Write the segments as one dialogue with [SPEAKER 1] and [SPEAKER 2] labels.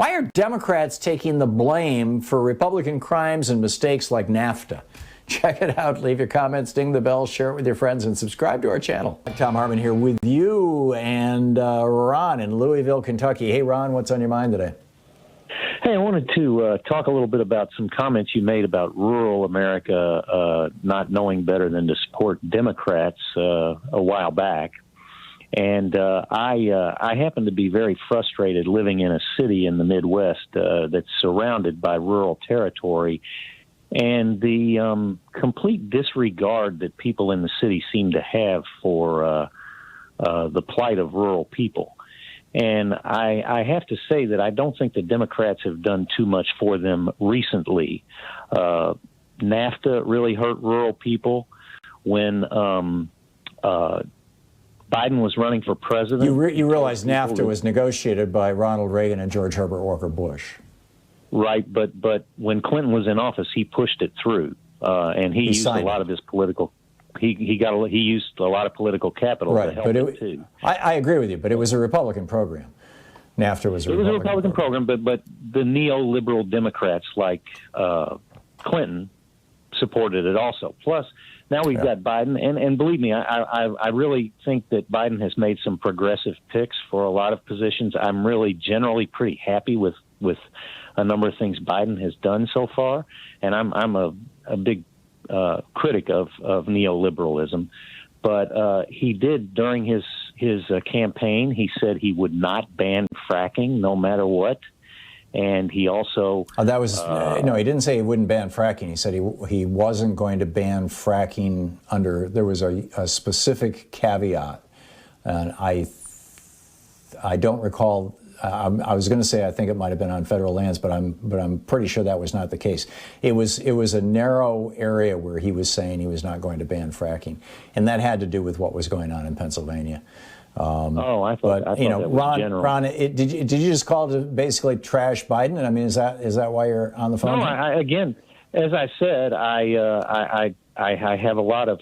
[SPEAKER 1] Why are Democrats taking the blame for Republican crimes and mistakes like NAFTA? Check it out. Leave your comments, ding the bell, share it with your friends, and subscribe to our channel. Thom Hartmann here with you and Ron in Louisville, Kentucky. Hey, Ron, what's on your mind today?
[SPEAKER 2] Hey, I wanted to talk a little bit about some comments you made about rural America not knowing better than to support Democrats a while back. And I happen to be very frustrated living in a city in the Midwest that's surrounded by rural territory. And the complete disregard that people in the city seem to have for the plight of rural people. And I have to say that I don't think the Democrats have done too much for them recently. NAFTA really hurt rural people when Biden was running for president.
[SPEAKER 1] You realize NAFTA was negotiated by Ronald Reagan and George Herbert Walker Bush.
[SPEAKER 2] Right, but when Clinton was in office, he pushed it through, and he used a lot of his political. He used a lot of political capital to help it too.
[SPEAKER 1] I agree with you, but it was a Republican program. NAFTA was a Republican
[SPEAKER 2] program, but the neoliberal Democrats like Clinton supported it also. Plus, now we've got Biden, and believe me, I really think that Biden has made some progressive picks for a lot of positions. I'm really generally pretty happy with a number of things Biden has done so far, and I'm a big critic of neoliberalism. But he did during his campaign. He said he would not ban fracking no matter what. And he also
[SPEAKER 1] that was no, he didn't say he wouldn't ban fracking. He said he wasn't going to ban fracking under. There was a specific caveat, and I don't recall. I was going to say I think it might have been on federal lands, but I'm pretty sure that was not the case. It was a narrow area where he was saying he was not going to ban fracking, and that had to do with what was going on in Pennsylvania.
[SPEAKER 2] I thought that was general.
[SPEAKER 1] Ron, did you just call to basically trash Biden? I mean, is that why you're on the phone?
[SPEAKER 2] No, again, as I said, I have a lot of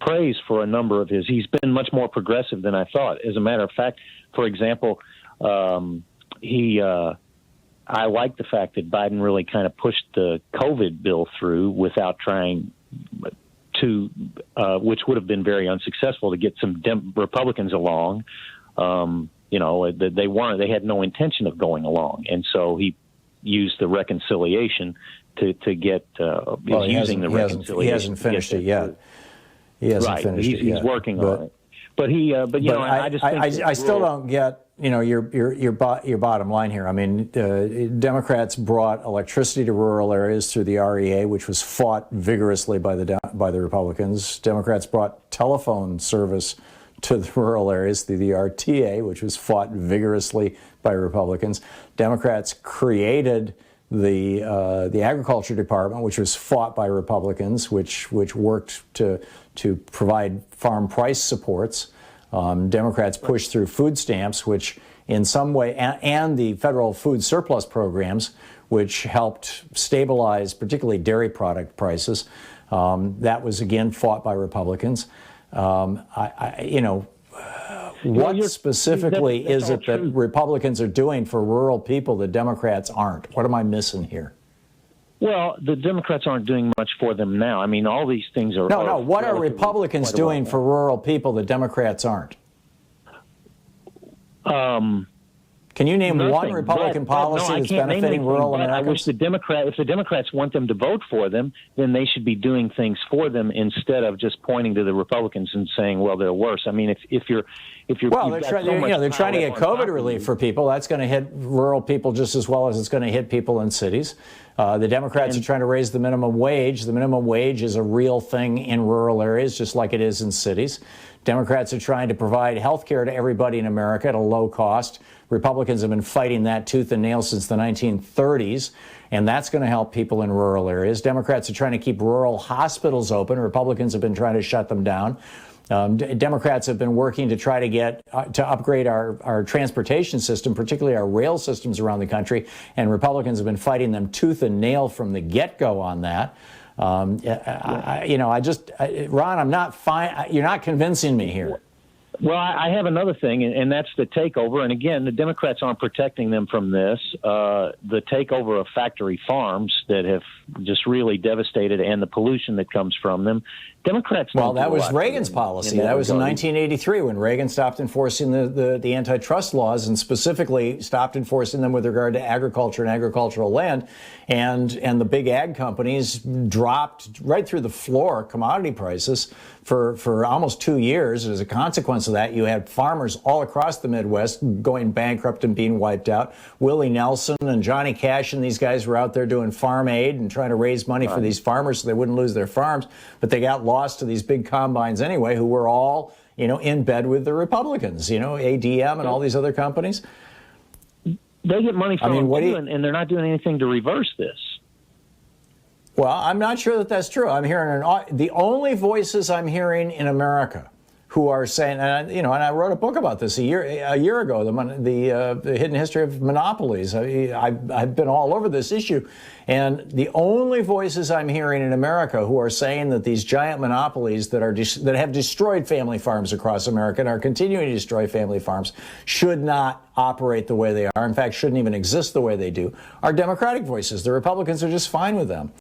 [SPEAKER 2] praise for a number of his. He's been much more progressive than I thought. As a matter of fact, for example, I like the fact that Biden really kind of pushed the COVID bill through without trying to, which would have been very unsuccessful, to get some Republicans along. They had no intention of going along, and so he used the reconciliation to get. He
[SPEAKER 1] hasn't finished it yet. He hasn't finished it yet.
[SPEAKER 2] He's working on it. But
[SPEAKER 1] I still don't get your bottom line here. I mean, Democrats brought electricity to rural areas through the REA, which was fought vigorously by the Republicans. Democrats brought telephone service to the rural areas through the RTA, which was fought vigorously by Republicans. Democrats created the Agriculture Department, which was fought by Republicans, which worked to provide farm price supports. Democrats pushed through food stamps, which in some way, and the federal food surplus programs, which helped stabilize particularly dairy product prices. That was again fought by Republicans. What specifically is it that Republicans are doing for rural people that Democrats aren't? What am I missing here?
[SPEAKER 2] Well, the Democrats aren't doing much for them now. I mean, all these things are...
[SPEAKER 1] No, what are Republicans doing for rural people that Democrats aren't? Can you name one Republican policy that's benefiting rural Americans?
[SPEAKER 2] I wish if the Democrats want them to vote for them, then they should be doing things for them instead of just pointing to the Republicans and saying, well, they're worse. I mean, if you're
[SPEAKER 1] they're trying to get COVID relief for people. That's going to hit rural people just as well as it's going to hit people in cities. The Democrats are trying to raise the minimum wage. The minimum wage is a real thing in rural areas, just like it is in cities. Democrats are trying to provide health care to everybody in America at a low cost. Republicans have been fighting that tooth and nail since the 1930s, and that's going to help people in rural areas. Democrats are trying to keep rural hospitals open. Republicans have been trying to shut them down. Democrats have been working to try to get to upgrade our transportation system, particularly our rail systems around the country, and Republicans have been fighting them tooth and nail from the get-go on that. Ron, I'm not fine. You're not convincing me here.
[SPEAKER 2] Well, I have another thing, and that's the takeover. And again, the Democrats aren't protecting them from this. The takeover of factory farms that have just really devastated, and the pollution that comes from them. Democrats.
[SPEAKER 1] Well, that was Reagan's policy. That was in 1983 when Reagan stopped enforcing the antitrust laws, and specifically stopped enforcing them with regard to agriculture and agricultural land. And the big ag companies dropped right through the floor commodity prices for almost 2 years. As a consequence of that, you had farmers all across the Midwest going bankrupt and being wiped out. Willie Nelson and Johnny Cash and these guys were out there doing farm aid and trying to raise money for these farmers so they wouldn't lose their farms. But they got lost to these big combines anyway, who were all, in bed with the Republicans, ADM and all these other companies.
[SPEAKER 2] They get money from them, and they're not doing anything to reverse this.
[SPEAKER 1] Well, I'm not sure that that's true. I'm hearing the only voices I'm hearing in America who are saying, and I wrote a book about this a year ago, the hidden history of monopolies. I've been all over this issue, and the only voices I'm hearing in America who are saying that these giant monopolies that have destroyed family farms across America and are continuing to destroy family farms should not operate the way they are. In fact, shouldn't even exist the way they do. Are Democratic voices. The Republicans are just fine with them.